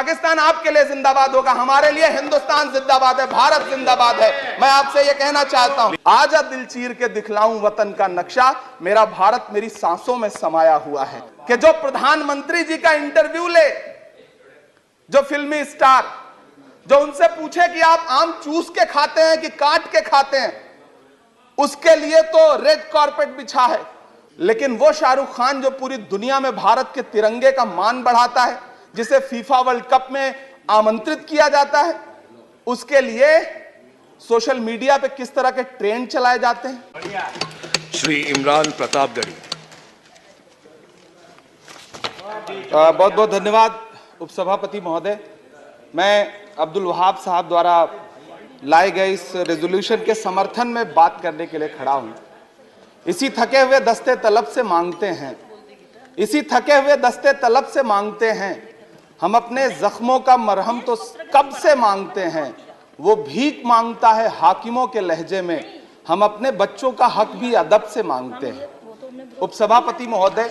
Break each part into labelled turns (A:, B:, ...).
A: पाकिस्तान आपके लिए जिंदाबाद होगा, हमारे लिए हिंदुस्तान जिंदाबाद है, भारत जिंदाबाद है। मैं आपसे ये कहना चाहता हूं, आजा दिल चीर के दिखलाऊं वतन का नक्शा, मेरा भारत मेरी सांसों में समाया हुआ है। कि जो प्रधानमंत्री जी का इंटरव्यू ले, जो फिल्मी स्टार, जो उनसे पूछे कि आप आम चूस के खाते हैं कि काट के खाते हैं, उसके लिए तो रेड कारपेट बिछा है। लेकिन वो शाहरुख खान जो पूरी दुनिया में भारत के तिरंगे का मान बढ़ाता है, जिसे फीफा वर्ल्ड कप में आमंत्रित किया जाता है, उसके लिए सोशल मीडिया पे किस तरह के ट्रेंड चलाए जाते हैं।
B: श्री इमरान प्रतापगढ़ी।
A: बहुत बहुत धन्यवाद उपसभापति महोदय। मैं अब्दुल वहाब साहब द्वारा लाए गए इस रेजोल्यूशन के समर्थन में बात करने के लिए खड़ा हूं। इसी थके हुए दस्ते तलब से मांगते हैं, इसी थके हुए दस्ते तलब से मांगते हैं, हम अपने जख्मों का मरहम तो कब से मांगते हैं, वो भीख मांगता है हाकिमों के लहजे में, हम अपने बच्चों का हक भी अदब से मांगते हैं। उपसभापति महोदय,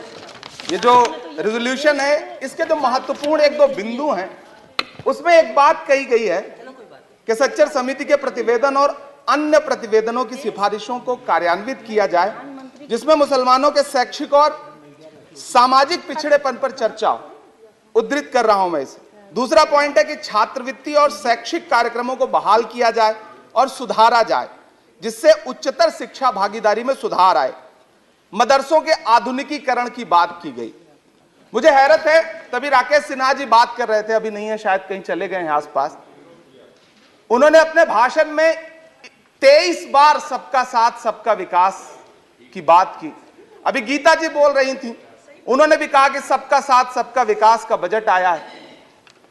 A: ये जो रेजोल्यूशन है, इसके जो महत्वपूर्ण एक दो बिंदु हैं, उसमें एक बात कही गई है कि सच्चर समिति के प्रतिवेदन और अन्य प्रतिवेदनों की सिफारिशों को कार्यान्वित किया जाए, जिसमें मुसलमानों के शैक्षिक और सामाजिक पिछड़ेपन पर चर्चा हो। उद्धृत कर रहा हूं मैं इसे। दूसरा पॉइंट है कि छात्रवृत्ति और शैक्षिक कार्यक्रमों को बहाल किया जाए और सुधारा जाए, जिससे उच्चतर शिक्षा भागीदारी में सुधार आए। मदरसों के आधुनिकीकरण की बात की गई। मुझे हैरत है, तभी राकेश सिन्हा जी बात कर रहे थे, अभी नहीं है शायद, कहीं चले गए हैं आसपास। उन्होंने अपने भाषण में 23 बार सबका साथ सबका विकास की बात की। अभी गीता जी बोल रही थी, उन्होंने भी कहा कि सबका साथ सबका विकास का बजट आया है,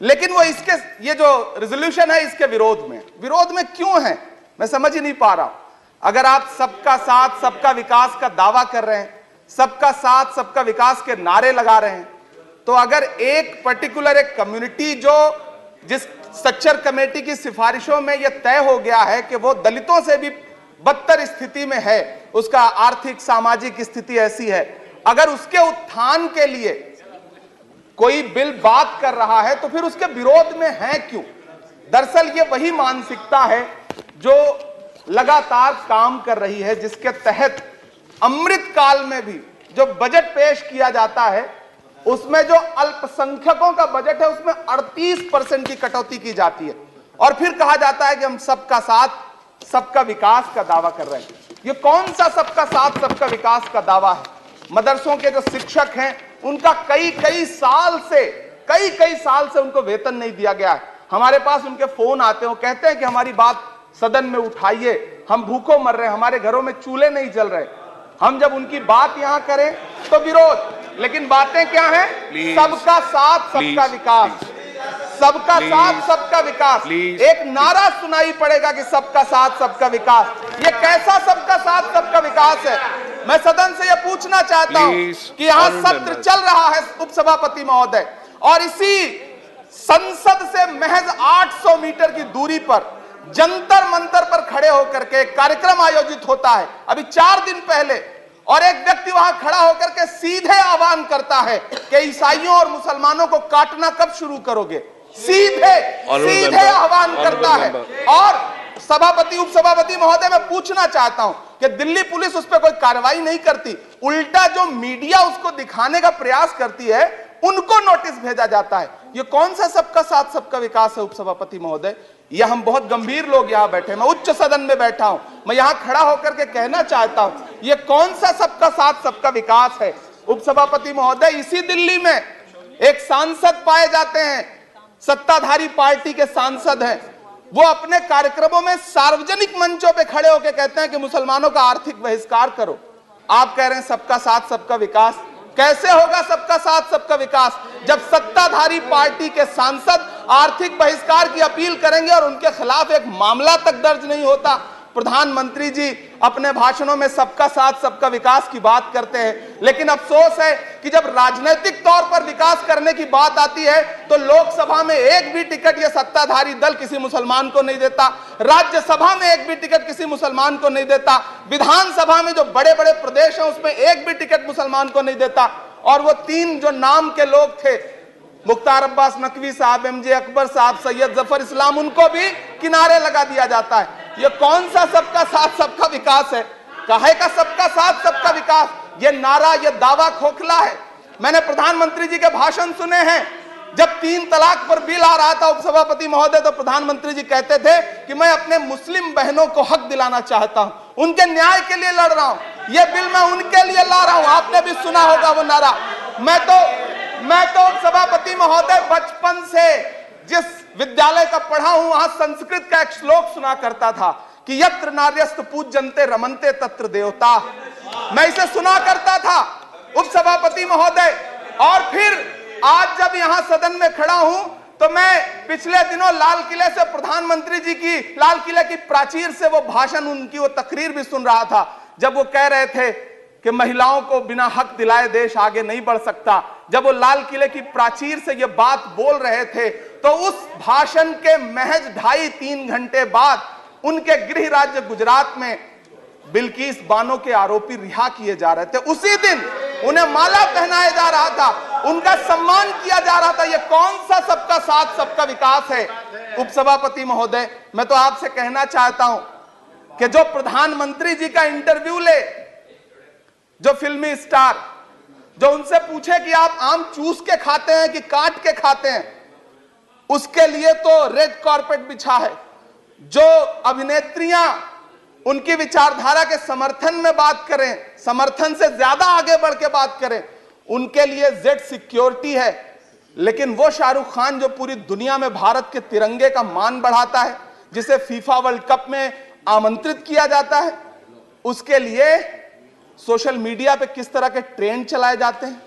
A: लेकिन वो इसके, ये जो रेजोल्यूशन है, इसके विरोध में क्यों है, मैं समझ ही नहीं पा रहा हूं। अगर आप सबका साथ सबका विकास का दावा कर रहे हैं, सबका साथ सबका विकास के नारे लगा रहे हैं, तो अगर एक पर्टिकुलर एक कम्युनिटी जो जिस सच्चर कमेटी की सिफारिशों में यह तय हो गया है कि वो दलितों से भी बदतर स्थिति में है, उसका आर्थिक सामाजिक स्थिति ऐसी है, अगर उसके उत्थान के लिए कोई बिल बात कर रहा है, तो फिर उसके विरोध में है क्यों? दरअसल ये वही मानसिकता है जो लगातार काम कर रही है, जिसके तहत अमृत काल में भी जो बजट पेश किया जाता है, उसमें जो अल्पसंख्यकों का बजट है, उसमें 38% की कटौती की जाती है, और फिर कहा जाता है कि हम सबका साथ सबका विकास का दावा कर रहे हैं। ये कौन सा सबका साथ सबका विकास का दावा है? मदरसों के जो शिक्षक हैं, उनका कई साल से उनको वेतन नहीं दिया गया है। हमारे पास उनके फोन आते हैं, वो कहते हैं कि हमारी बात सदन में उठाइए, हम भूखों मर रहे हैं, हमारे घरों में चूल्हे नहीं जल रहे। हम जब उनकी बात यहां करें तो विरोध, लेकिन बातें क्या हैं? सबका साथ सबका विकास, सबका साथ सबका विकास। एक नारा सुनाई पड़ेगा कि सबका साथ सबका विकास। ये कैसा सबका साथ सबका विकास है? मैं सदन से यह पूछना चाहता हूं कि यहां सत्र चल रहा है उपसभापति महोदय, और इसी संसद से महज 800 मीटर की दूरी पर जंतर मंतर पर खड़े होकर के कार्यक्रम आयोजित होता है अभी 4 दिन पहले, और एक व्यक्ति वहां खड़ा होकर के सीधे आह्वान करता है कि ईसाइयों और मुसलमानों को काटना कब शुरू करोगे? सीधे आह्वान करता है। और सभापति उपसभापति महोदय, मैं पूछना चाहता हूं कि दिल्ली पुलिस उस पर कोई कार्रवाई नहीं करती, उल्टा जो मीडिया उसको दिखाने का प्रयास करती है, उनको नोटिस भेजा जाता है। ये कौन सा सबका साथ सबका विकास है उपसभापति महोदय? ये हम बहुत गंभीर लोग यहां बैठे, मैं उच्च सदन में बैठा हूं, मैं यहां खड़ा होकर के कहना चाहता हूं, ये कौन सा सबका साथ सबका विकास है? उपसभापति महोदय, इसी दिल्ली में एक सांसद पाए जाते हैं, सत्ताधारी पार्टी के सांसद हैं, वो अपने कार्यक्रमों में सार्वजनिक मंचों पे खड़े होकर कहते हैं कि मुसलमानों का आर्थिक बहिष्कार करो। आप कह रहे हैं सबका साथ सबका विकास। कैसे होगा सबका साथ सबका विकास जब सत्ताधारी पार्टी के सांसद आर्थिक बहिष्कार की अपील करेंगे और उनके खिलाफ एक मामला तक दर्ज नहीं होता? प्रधानमंत्री जी अपने भाषणों में सबका साथ सबका विकास की बात करते हैं, लेकिन अफसोस है कि जब राजनीतिक तौर पर विकास करने की बात आती है तो लोकसभा में एक भी टिकट ये सत्ताधारी दल किसी मुसलमान को नहीं देता, राज्यसभा में एक भी टिकट किसी मुसलमान को नहीं देता, विधानसभा में जो बड़े बड़े प्रदेश हैं उसमें एक भी टिकट मुसलमान को नहीं देता। और वो 3 जो नाम के लोग थे, मुख्तार अब्बास नकवी साहब, एमजे अकबर साहब, सैयद जफर इस्लाम, उनको भी किनारे लगा दिया जाता है। ये कौन सा सबका साथ सबका विकास है? काहे का सबका साथ सबका विकास? ये नारा, ये दावा खोखला है। मैंने प्रधानमंत्री जी के भाषण सुने हैं। जब 3 तलाक पर बिल आ रहा था उपसभापति महोदय, तो प्रधानमंत्री जी कहते थे कि मैं अपने मुस्लिम बहनों को हक दिलाना चाहता हूं, उनके न्याय के लिए लड़ रहा हूं, ये बिल मैं उनके लिए ला रहा हूं। आपने भी सुना होगा वो नारा। मैं तो उपसभापति महोदय बचपन से जिस विद्यालय का पढ़ा हूं, वहां संस्कृत का एक श्लोक सुना करता था कि यत्र नार्यस्तु पूज्यन्ते रमन्ते तत्र देवता। मैं इसे सुना करता था उपसभापति महोदय। और फिर आज जब यहां सदन में खड़ा हूं, तो मैं पिछले दिनों लाल किले से प्रधानमंत्री जी की, लाल किले की प्राचीर से वो भाषण, उनकी वो तकरीर भी सुन रहा था, जब वो कह रहे थे कि महिलाओं को बिना हक दिलाए देश आगे नहीं बढ़ सकता। जब वो लाल किले की प्राचीर से ये बात बोल रहे थे, तो उस भाषण के महज 2.5-3 घंटे बाद उनके गृह राज्य गुजरात में बिल्किस बानो के आरोपी रिहा किए जा रहे थे। उसी दिन उन्हें माला पहनाया जा रहा था, उनका सम्मान किया जा रहा था। ये कौन सा सबका साथ सबका विकास है? उपसभापति महोदय, मैं तो आपसे कहना चाहता हूं कि जो प्रधानमंत्री जी का इंटरव्यू ले, जो फिल्मी स्टार, जो उनसे पूछे कि आप आम चूस के खाते हैं कि काट के खाते हैं, उसके लिए तो रेड कारपेट बिछा है। जो अभिनेत्रियां उनकी विचारधारा के समर्थन में बात करें, समर्थन से ज्यादा आगे बढ़ के बात करें, उनके लिए जेड सिक्योरिटी है। लेकिन वो शाहरुख खान जो पूरी दुनिया में भारत के तिरंगे का मान बढ़ाता है, जिसे फीफा वर्ल्ड कप में आमंत्रित किया जाता है, उसके लिए सोशल मीडिया पे किस तरह के ट्रेंड चलाए जाते हैं?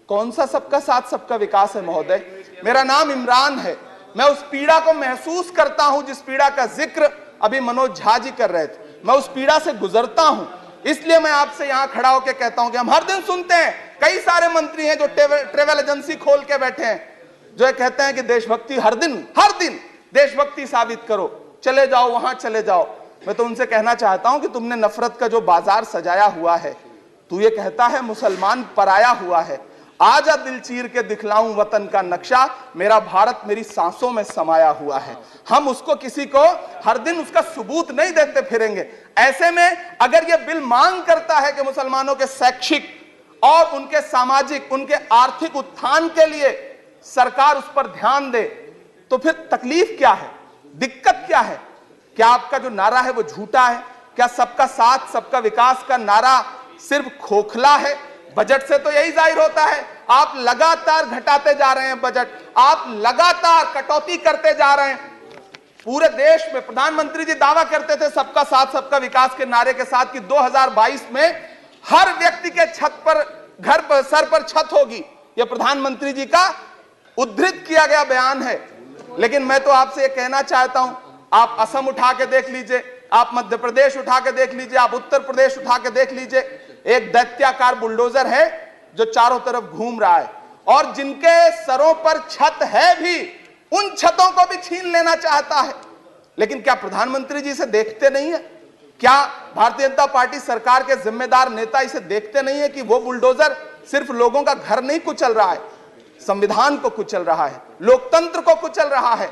A: कौन सा सबका साथ सबका विकास है महोदय? मेरा नाम इमरान है। मैं उस पीड़ा को महसूस करता हूं जिस पीड़ा का जिक्र अभी मनोज झा जी कर रहे थे। मैं उस पीड़ा से गुजरता हूं, इसलिए मैं आपसे यहां खड़ा होकर कहता हूं कि हम हर दिन सुनते हैं, कई सारे मंत्री हैं जो ट्रेवल एजेंसी खोल के बैठे हैं, जो कहते हैं कि देशभक्ति हर दिन देशभक्ति साबित करो, चले जाओ वहां चले जाओ। मैं तो उनसे कहना चाहता हूं कि तुमने नफरत का जो बाजार सजाया हुआ है, तू ये कहता है मुसलमान पराया हुआ है, आजा दिल चीर के दिखलाऊं वतन का नक्शा, मेरा भारत मेरी सांसों में समाया हुआ है। हम उसको किसी को हर दिन उसका सबूत नहीं देते फिरेंगे। ऐसे में अगर ये बिल मांग करता है कि मुसलमानों के शैक्षिक और उनके सामाजिक, उनके आर्थिक उत्थान के लिए सरकार उस पर ध्यान दे, तो फिर तकलीफ क्या है, दिक्कत क्या है? क्या आपका जो नारा है वो झूठा है? क्या सबका साथ सबका विकास का नारा सिर्फ खोखला है? बजट से तो यही जाहिर होता है, आप लगातार घटाते जा रहे हैं बजट, आप लगातार कटौती करते जा रहे हैं। पूरे देश में प्रधानमंत्री जी दावा करते थे सबका साथ सबका विकास के नारे के साथ कि 2022 में हर व्यक्ति के छत पर, घर पर, सर पर छत होगी। यह प्रधानमंत्री जी का उद्धृत किया गया बयान है। लेकिन मैं तो आपसे यह कहना चाहता हूं, आप असम उठा के देख लीजिए, आप मध्य प्रदेश उठा के देख लीजिए, आप उत्तर प्रदेश उठा के देख लीजिए, एक दैत्याकार बुलडोजर है जो चारों तरफ घूम रहा है, और जिनके सरों पर छत है भी, उन छतों को भी छीन लेना चाहता है। लेकिन क्या प्रधानमंत्री जी इसे देखते नहीं है? क्या भारतीय जनता पार्टी सरकार के जिम्मेदार नेता इसे देखते नहीं है कि वो बुलडोजर सिर्फ लोगों का घर नहीं कुचल रहा है, संविधान को कुचल रहा है, लोकतंत्र को कुचल रहा है।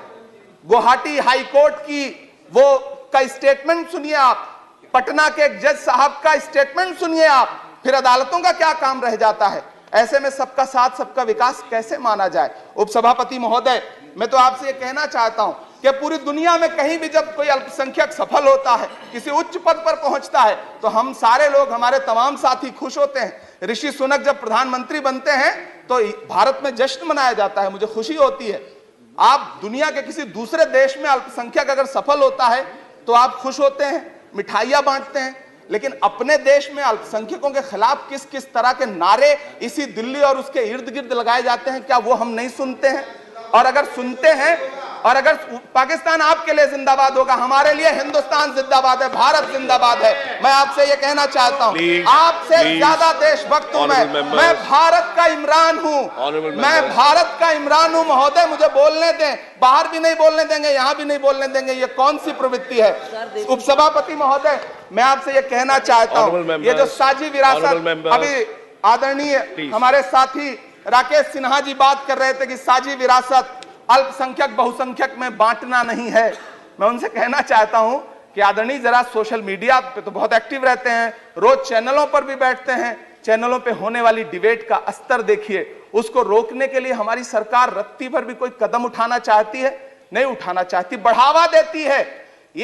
A: गुवाहाटी हाई कोर्ट की वो का स्टेटमेंट सुनिए आप, पटना के एक जज साहब का स्टेटमेंट सुनिए आप, फिर अदालतों का क्या काम रह जाता है? ऐसे में सबका साथ सबका विकास कैसे माना जाए? उपसभापति महोदय, मैं तो आपसे ये कहना चाहता हूं कि पूरी दुनिया में कहीं भी जब कोई अल्पसंख्यक सफल होता है, किसी उच्च पद पर पहुंचता है, तो हम सारे लोग, हमारे तमाम साथी खुश होते हैं। ऋषि सुनक जब प्रधानमंत्री बनते हैं तो भारत में जश्न मनाया जाता है, मुझे खुशी होती है। आप दुनिया के किसी दूसरे देश में अल्पसंख्यक अगर सफल होता है तो आप खुश होते हैं, मिठाइयां बांटते हैं। लेकिन अपने देश में अल्पसंख्यकों के खिलाफ किस किस तरह के नारे इसी दिल्ली और उसके इर्द गिर्द लगाए जाते हैं, क्या वो हम नहीं सुनते हैं? और अगर सुनते हैं, और अगर पाकिस्तान आपके लिए जिंदाबाद होगा, हमारे लिए हिंदुस्तान जिंदाबाद है, भारत जिंदाबाद है। मैं आपसे ये कहना चाहता हूं, आपसे ज्यादा देशभक्त हूं मैं भारत का इमरान हूं, मैं भारत का इमरान हूं महोदय, मुझे बोलने दें। बाहर भी नहीं बोलने देंगे, यहां भी नहीं बोलने देंगे, ये कौन सी प्रवृत्ति है? उपसभापति महोदय, मैं आपसे ये कहना चाहता हूं, ये जो साझी विरासत, अभी आदरणीय हमारे साथी राकेश सिन्हा जी बात कर रहे थे कि साझी विरासत अल्पसंख्यक बहुसंख्यक में बांटना नहीं है। मैं उनसे कहना चाहता हूं कि आदरणीय जरा सोशल मीडिया पे तो बहुत एक्टिव रहते हैं, रोज चैनलों पर भी बैठते हैं, चैनलों पे होने वाली डिबेट का स्तर देखिए। उसको रोकने के लिए हमारी सरकार रत्ती भर भी कोई कदम उठाना चाहती है? नहीं उठाना चाहती, बढ़ावा देती है।